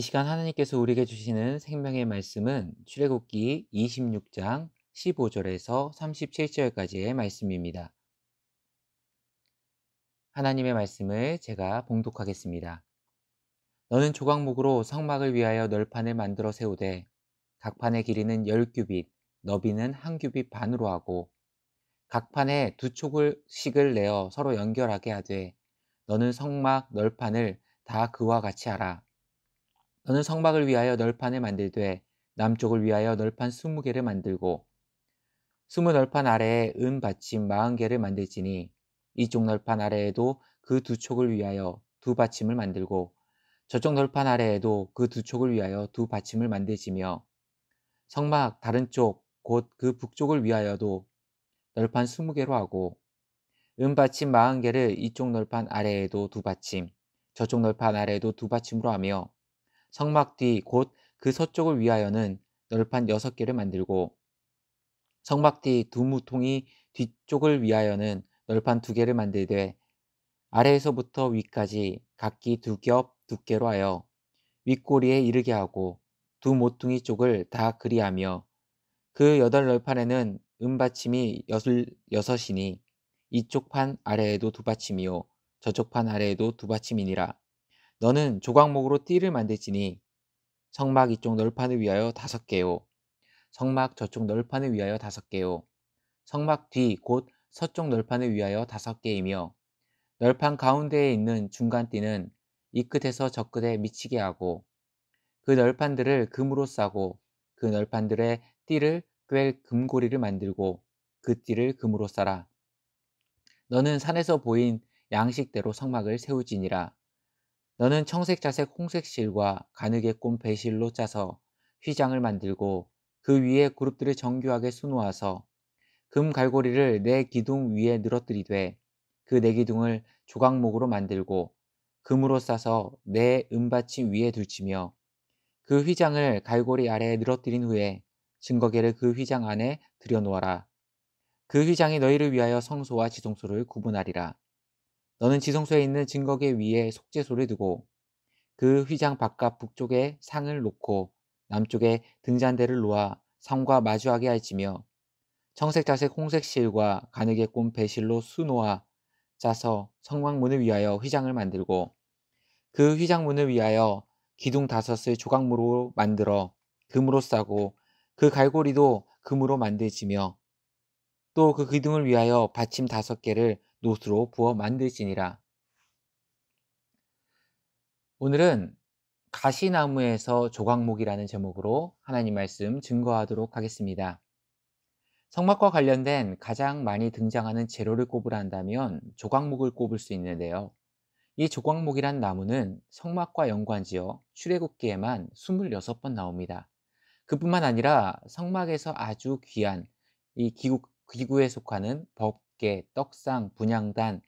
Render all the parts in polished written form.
이 시간 하나님께서 우리에게 주시는 생명의 말씀은 출애굽기 26장 15절에서 37절까지의 말씀입니다. 하나님의 말씀을 제가 봉독하겠습니다. 너는 조각목으로 성막을 위하여 널판을 만들어 세우되 각 판의 길이는 10규빗, 너비는 1규빗 반으로 하고 각 판에 두 촉씩을 내어 서로 연결하게 하되 너는 성막 널판을 다 그와 같이 하라. 너는 성막을 위하여 널판을 만들되 남쪽을 위하여 널판 20개를 만들고 20널판 아래에 은 받침 40개를 만들지니 이쪽 널판 아래에도 그 두 촉을 위하여 두 받침을 만들고 저쪽 널판 아래에도 그 두 촉을 위하여 두 받침을 만들지며 성막 다른 쪽 곧 그 북쪽을 위하여도 널판 20개로 하고 은 받침 40개를 이쪽 널판 아래에도 두 받침 저쪽 널판 아래에도 두 받침으로 하며 성막 뒤 곧 그 서쪽을 위하여는 널판 6개를 만들고 성막 뒤 두 무통이 뒤쪽을 위하여는 널판 2개를 만들되 아래에서부터 위까지 각기 두 겹 두께로 하여 윗꼬리에 이르게 하고 두 모퉁이 쪽을 다 그리하며 그 8널판에는 은받침이 여섯이니 이쪽 판 아래에도 두 받침이요 저쪽 판 아래에도 두 받침이니라. 너는 조각목으로 띠를 만들지니 성막 이쪽 널판을 위하여 5개요 성막 저쪽 널판을 위하여 5개요 성막 뒤 곧 서쪽 널판을 위하여 5개이며 널판 가운데에 있는 중간띠는 이 끝에서 저 끝에 미치게 하고 그 널판들을 금으로 싸고 그 널판들의 띠를 꿰 금고리를 만들고 그 띠를 금으로 싸라. 너는 산에서 보인 양식대로 성막을 세우지니라. 너는 청색 자색 홍색 실과 가느게 꼰 배실로 짜서 휘장을 만들고 그 위에 그룹들을 정교하게 수놓아서 금 갈고리를 네 기둥 위에 늘어뜨리되 그 네 기둥을 조각목으로 만들고 금으로 싸서 네 은받침 위에 둘치며 그 휘장을 갈고리 아래에 늘어뜨린 후에 증거계를 그 휘장 안에 들여놓아라. 그 휘장이 너희를 위하여 성소와 지성소를 구분하리라. 너는 지성소에 있는 증거계 위에 속죄소를 두고 그 휘장 바깥 북쪽에 상을 놓고 남쪽에 등잔대를 놓아 상과 마주하게 할지며 청색 자색 홍색 실과 가느게 꼰 배실로 수놓아 짜서 성막문을 위하여 휘장을 만들고 그 휘장문을 위하여 기둥 5을 조각무로 만들어 금으로 싸고 그 갈고리도 금으로 만들지며 또 그 기둥을 위하여 받침 5개를 노수로 부어 만들지니라. 오늘은 가시나무에서 조각목이라는 제목으로 하나님 말씀 증거하도록 하겠습니다. 성막과 관련된 가장 많이 등장하는 재료를 꼽으라 한다면 조각목을 꼽을 수 있는데요. 이 조각목이란 나무는 성막과 연관지어 출애굽기에만 26번 나옵니다. 그뿐만 아니라 성막에서 아주 귀한 이 기구에 속하는 법궤, 떡상, 분향단,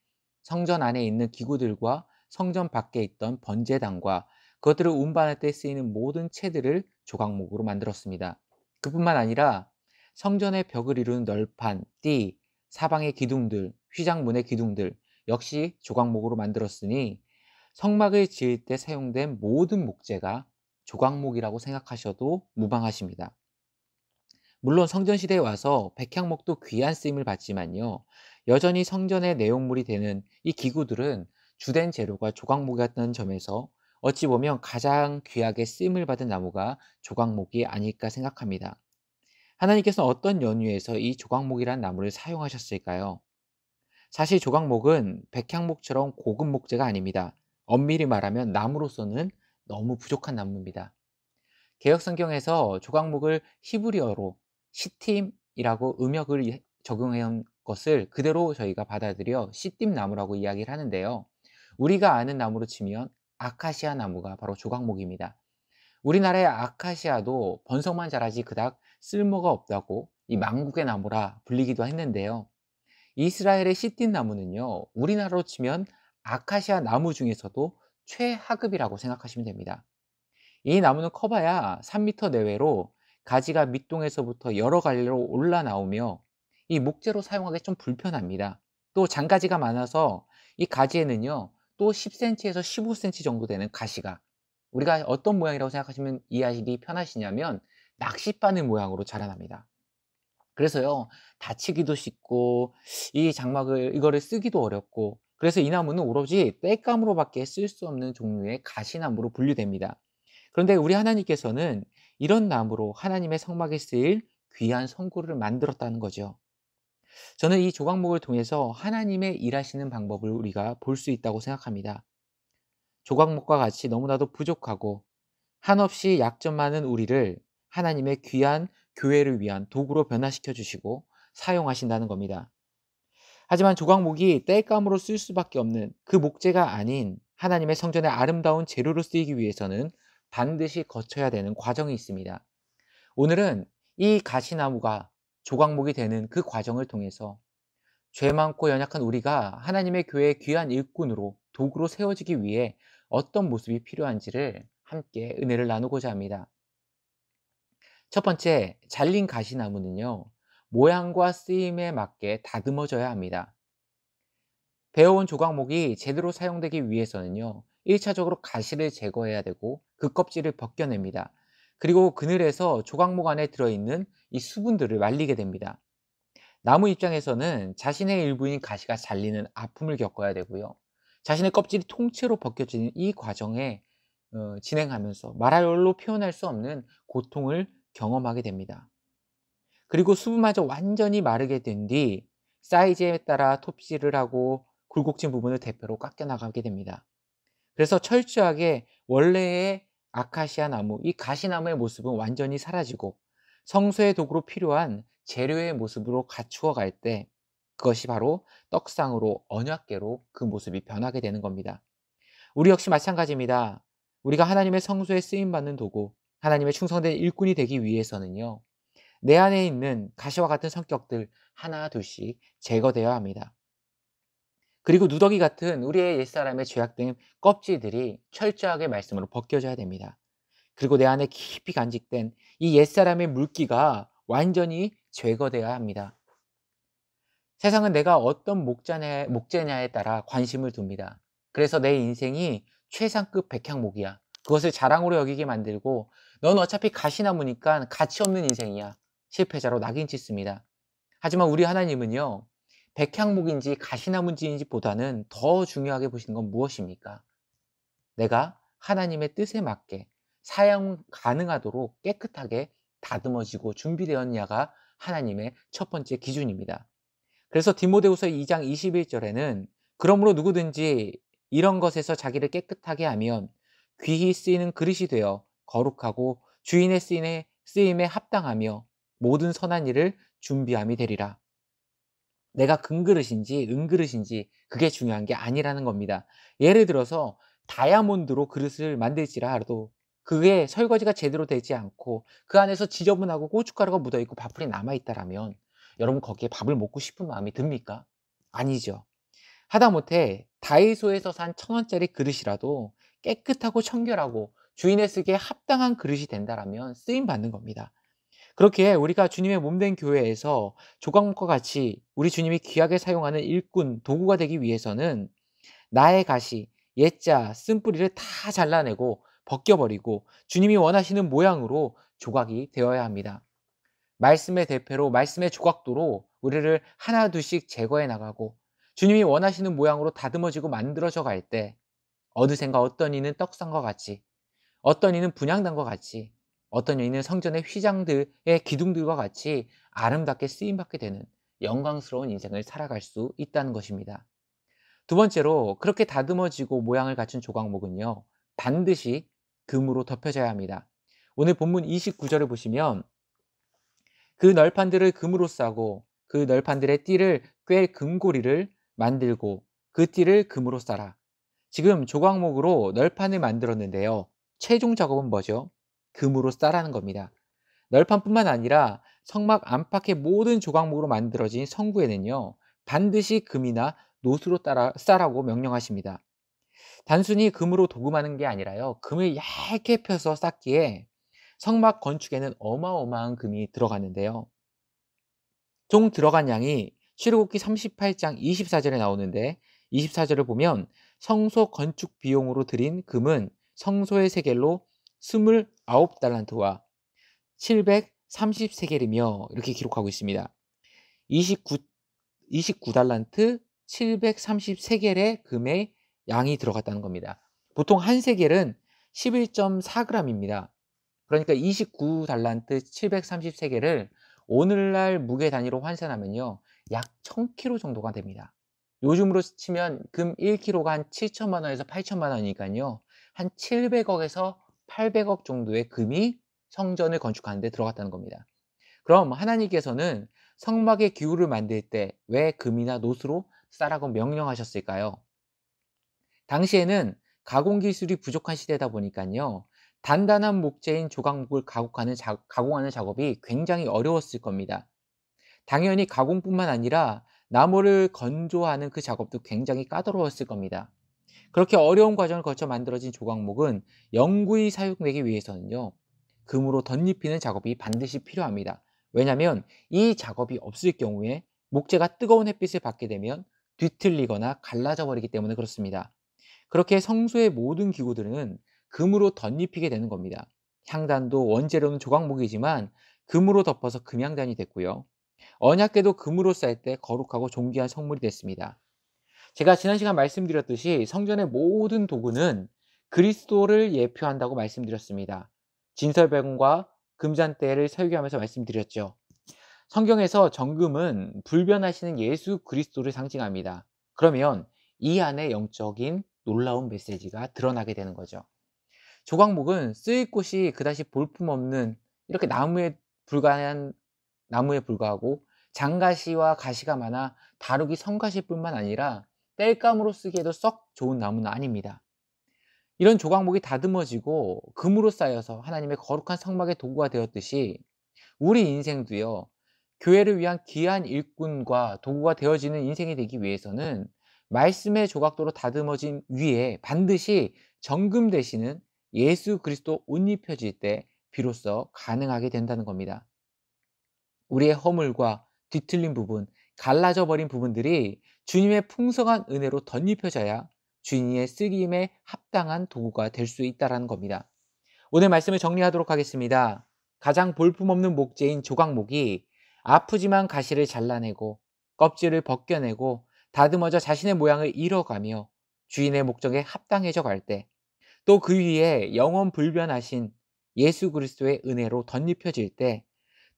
성전 안에 있는 기구들과 성전 밖에 있던 번제단과 그것들을 운반할 때 쓰이는 모든 채들을 조각목으로 만들었습니다. 그뿐만 아니라 성전의 벽을 이루는 널판, 띠, 사방의 기둥들, 휘장문의 기둥들 역시 조각목으로 만들었으니 성막을 지을 때 사용된 모든 목재가 조각목이라고 생각하셔도 무방하십니다. 물론 성전시대에 와서 백향목도 귀한 쓰임을 받지만요. 여전히 성전의 내용물이 되는 이 기구들은 주된 재료가 조각목이었다는 점에서 어찌 보면 가장 귀하게 쓰임을 받은 나무가 조각목이 아닐까 생각합니다. 하나님께서는 어떤 연유에서 이 조각목이라는 나무를 사용하셨을까요? 사실 조각목은 백향목처럼 고급 목재가 아닙니다. 엄밀히 말하면 나무로서는 너무 부족한 나무입니다. 개역성경에서 조각목을 히브리어로 시팀이라고 음역을 적용해 온 것을 그대로 저희가 받아들여 시팀 나무라고 이야기를 하는데요. 우리가 아는 나무로 치면 아카시아 나무가 바로 조각목입니다. 우리나라의 아카시아도 번성만 자라지 그닥 쓸모가 없다고 이 망국의 나무라 불리기도 했는데요. 이스라엘의 시띠 나무는요, 우리나라로 치면 아카시아 나무 중에서도 최하급이라고 생각하시면 됩니다. 이 나무는 커봐야 3m 내외로 가지가 밑동에서부터 여러 갈래로 올라 나오며 이 목재로 사용하기 좀 불편합니다. 또 장가지가 많아서 이 가지에는요, 또 10cm에서 15cm 정도 되는 가시가 우리가 어떤 모양이라고 생각하시면 이해하시기 편하시냐면 낚싯바늘 모양으로 자라납니다. 그래서요, 다치기도 쉽고 이 장막을 이거를 쓰기도 어렵고, 그래서 이 나무는 오로지 땔감으로밖에 쓸 수 없는 종류의 가시나무로 분류됩니다. 그런데 우리 하나님께서는 이런 나무로 하나님의 성막에 쓰일 귀한 성구를 만들었다는 거죠. 저는 이 조각목을 통해서 하나님의 일하시는 방법을 우리가 볼 수 있다고 생각합니다. 조각목과 같이 너무나도 부족하고 한없이 약점 많은 우리를 하나님의 귀한 교회를 위한 도구로 변화시켜 주시고 사용하신다는 겁니다. 하지만 조각목이 땔감으로 쓸 수밖에 없는 그 목재가 아닌 하나님의 성전의 아름다운 재료로 쓰이기 위해서는 반드시 거쳐야 되는 과정이 있습니다. 오늘은 이 가시나무가 조각목이 되는 그 과정을 통해서 죄 많고 연약한 우리가 하나님의 교회의 귀한 일꾼으로 도구로 세워지기 위해 어떤 모습이 필요한지를 함께 은혜를 나누고자 합니다. 첫 번째, 잘린 가시나무는요, 모양과 쓰임에 맞게 다듬어져야 합니다. 베어온 조각목이 제대로 사용되기 위해서는요, 1차적으로 가시를 제거해야 되고 그 껍질을 벗겨냅니다. 그리고 그늘에서 조각목 안에 들어있는 이 수분들을 말리게 됩니다. 나무 입장에서는 자신의 일부인 가시가 잘리는 아픔을 겪어야 되고요. 자신의 껍질이 통째로 벗겨지는 이 과정에 진행하면서 말로 표현할 수 없는 고통을 경험하게 됩니다. 그리고 수분마저 완전히 마르게 된 뒤 사이즈에 따라 톱질을 하고 굴곡진 부분을 대표로 깎여 나가게 됩니다. 그래서 철저하게 원래의 아카시아 나무, 이 가시나무의 모습은 완전히 사라지고 성소의 도구로 필요한 재료의 모습으로 갖추어 갈 때 그것이 바로 떡상으로 언약궤로 그 모습이 변하게 되는 겁니다. 우리 역시 마찬가지입니다. 우리가 하나님의 성소에 쓰임받는 도구, 하나님의 충성된 일꾼이 되기 위해서는요, 내 안에 있는 가시와 같은 성격들 하나 둘씩 제거되어야 합니다. 그리고 누더기 같은 우리의 옛사람의 죄악된 껍질들이 철저하게 말씀으로 벗겨져야 됩니다. 그리고 내 안에 깊이 간직된 이 옛사람의 물기가 완전히 제거되어야 합니다. 세상은 내가 어떤 목재냐에 따라 관심을 둡니다. 그래서 내 인생이 최상급 백향목이야, 그것을 자랑으로 여기게 만들고 넌 어차피 가시나무니까 가치 없는 인생이야, 실패자로 낙인 찍습니다. 하지만 우리 하나님은요, 백향목인지 가시나무인지 보다는 더 중요하게 보시는 건 무엇입니까? 내가 하나님의 뜻에 맞게 사용 가능하도록 깨끗하게 다듬어지고 준비되었냐가 하나님의 첫 번째 기준입니다. 그래서 디모데후서 2장 21절에는 그러므로 누구든지 이런 것에서 자기를 깨끗하게 하면 귀히 쓰이는 그릇이 되어 거룩하고 주인의 쓰임에 합당하며 모든 선한 일을 준비함이 되리라. 내가 금그릇인지 은그릇인지 그게 중요한 게 아니라는 겁니다. 예를 들어서 다이아몬드로 그릇을 만들지라 도 그게 설거지가 제대로 되지 않고 그 안에서 지저분하고 고춧가루가 묻어있고 밥풀이 남아있다라면 여러분 거기에 밥을 먹고 싶은 마음이 듭니까? 아니죠. 하다못해 다이소에서 산 1,000원짜리 그릇이라도 깨끗하고 청결하고 주인의 쓰기에 합당한 그릇이 된다라면 쓰임받는 겁니다. 그렇게 우리가 주님의 몸된 교회에서 조각목과 같이 우리 주님이 귀하게 사용하는 일꾼, 도구가 되기 위해서는 나의 가시, 옛자, 쓴뿌리를 다 잘라내고 벗겨버리고 주님이 원하시는 모양으로 조각이 되어야 합니다. 말씀의 대패로, 말씀의 조각도로 우리를 하나 둘씩 제거해 나가고 주님이 원하시는 모양으로 다듬어지고 만들어져 갈 때 어느샌가 어떤 이는 떡상과 같이, 어떤 이는 분향단과 같이, 어떤 이는 성전의 휘장들의 기둥들과 같이 아름답게 쓰임받게 되는 영광스러운 인생을 살아갈 수 있다는 것입니다. 두 번째로, 그렇게 다듬어지고 모양을 갖춘 조각목은요, 반드시 금으로 덮여져야 합니다. 오늘 본문 29절을 보시면 그 널판들을 금으로 싸고 그 널판들의 띠를 꿰 금고리를 만들고 그 띠를 금으로 싸라. 지금 조각목으로 널판을 만들었는데요, 최종 작업은 뭐죠? 금으로 싸라는 겁니다. 널판뿐만 아니라 성막 안팎의 모든 조각목으로 만들어진 성구에는요, 반드시 금이나 노수로 싸라고 명령하십니다. 단순히 금으로 도금하는 게 아니라요, 금을 얇게 펴서 쌓기에 성막 건축에는 어마어마한 금이 들어가는데요, 총 들어간 양이 출애굽기 38장 24절에 나오는데 24절을 보면 성소 건축 비용으로 들인 금은 성소의 세겔로 29달란트와 730세겔이며 이렇게 기록하고 있습니다. 29달란트 730세겔의 금의 양이 들어갔다는 겁니다. 보통 한 세겔은 11.4g입니다. 그러니까 29달란트 730세겔을 오늘날 무게 단위로 환산하면요, 약 1000kg 정도가 됩니다. 요즘으로 치면 금 1kg가 한 7천만 원에서 8천만 원이니까요, 한 700억에서 800억 정도의 금이 성전을 건축하는 데 들어갔다는 겁니다. 그럼 하나님께서는 성막의 기구를 만들 때 왜 금이나 노수로 싸라고 명령하셨을까요? 당시에는 가공 기술이 부족한 시대다 보니까요, 단단한 목재인 조각목을 가공하는 작업이 굉장히 어려웠을 겁니다. 당연히 가공뿐만 아니라 나무를 건조하는 그 작업도 굉장히 까다로웠을 겁니다. 그렇게 어려운 과정을 거쳐 만들어진 조각목은 영구히 사용되기 위해서는요, 금으로 덧입히는 작업이 반드시 필요합니다. 왜냐하면 이 작업이 없을 경우에 목재가 뜨거운 햇빛을 받게 되면 뒤틀리거나 갈라져 버리기 때문에 그렇습니다. 그렇게 성소의 모든 기구들은 금으로 덧입히게 되는 겁니다. 향단도 원재료는 조각목이지만 금으로 덮어서 금향단이 됐고요. 언약궤도 금으로 쌓일 때 거룩하고 존귀한 성물이 됐습니다. 제가 지난 시간 말씀드렸듯이 성전의 모든 도구는 그리스도를 예표한다고 말씀드렸습니다. 진설병과 금잔대를 설교하면서 말씀드렸죠. 성경에서 정금은 불변하시는 예수 그리스도를 상징합니다. 그러면 이 안에 영적인 놀라운 메시지가 드러나게 되는 거죠. 조각목은 쓰일 곳이 그다지 볼품없는 이렇게 나무에 불과하고 장가시와 가시가 많아 다루기 성가실 뿐만 아니라 땔감으로 쓰기에도 썩 좋은 나무는 아닙니다. 이런 조각목이 다듬어지고 금으로 쌓여서 하나님의 거룩한 성막의 도구가 되었듯이 우리 인생도요, 교회를 위한 귀한 일꾼과 도구가 되어지는 인생이 되기 위해서는 말씀의 조각도로 다듬어진 위에 반드시 정금 되시는 예수 그리스도 옷 입혀질 때 비로소 가능하게 된다는 겁니다. 우리의 허물과 뒤틀린 부분, 갈라져 버린 부분들이 주님의 풍성한 은혜로 덧입혀져야 주님의 쓰임에 합당한 도구가 될 수 있다는 겁니다. 오늘 말씀을 정리하도록 하겠습니다. 가장 볼품없는 목재인 조각목이 아프지만 가시를 잘라내고 껍질을 벗겨내고 다듬어져 자신의 모양을 잃어가며 주인의 목적에 합당해져 갈 때, 또 그 위에 영원 불변하신 예수 그리스도의 은혜로 덧입혀질 때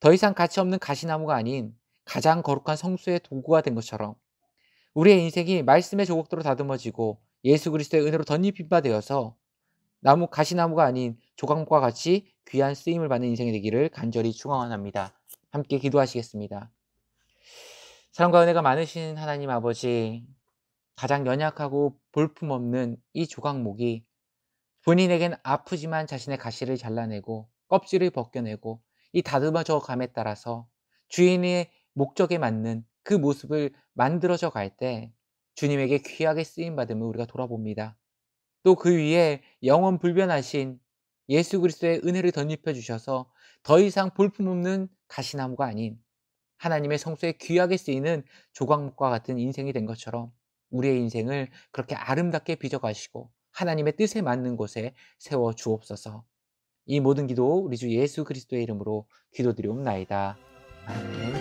더 이상 가치 없는 가시나무가 아닌 가장 거룩한 성수의 도구가 된 것처럼 우리의 인생이 말씀의 조각도로 다듬어지고 예수 그리스도의 은혜로 덧입힌 바 되어서 가시나무가 아닌 조각목과 같이 귀한 쓰임을 받는 인생이 되기를 간절히 축원합니다. 함께 기도하시겠습니다. 사랑과 은혜가 많으신 하나님 아버지, 가장 연약하고 볼품없는 이 조각목이 본인에겐 아프지만 자신의 가시를 잘라내고 껍질을 벗겨내고 이 다듬어져 감에 따라서 주인의 목적에 맞는 그 모습을 만들어져 갈 때 주님에게 귀하게 쓰임받음을 우리가 돌아봅니다. 또 그 위에 영원 불변하신 예수 그리스도의 은혜를 덧입혀 주셔서 더 이상 볼품없는 가시나무가 아닌 하나님의 성소에 귀하게 쓰이는 조각목과 같은 인생이 된 것처럼 우리의 인생을 그렇게 아름답게 빚어가시고 하나님의 뜻에 맞는 곳에 세워 주옵소서. 이 모든 기도 우리 주 예수 그리스도의 이름으로 기도드리옵나이다. 아멘.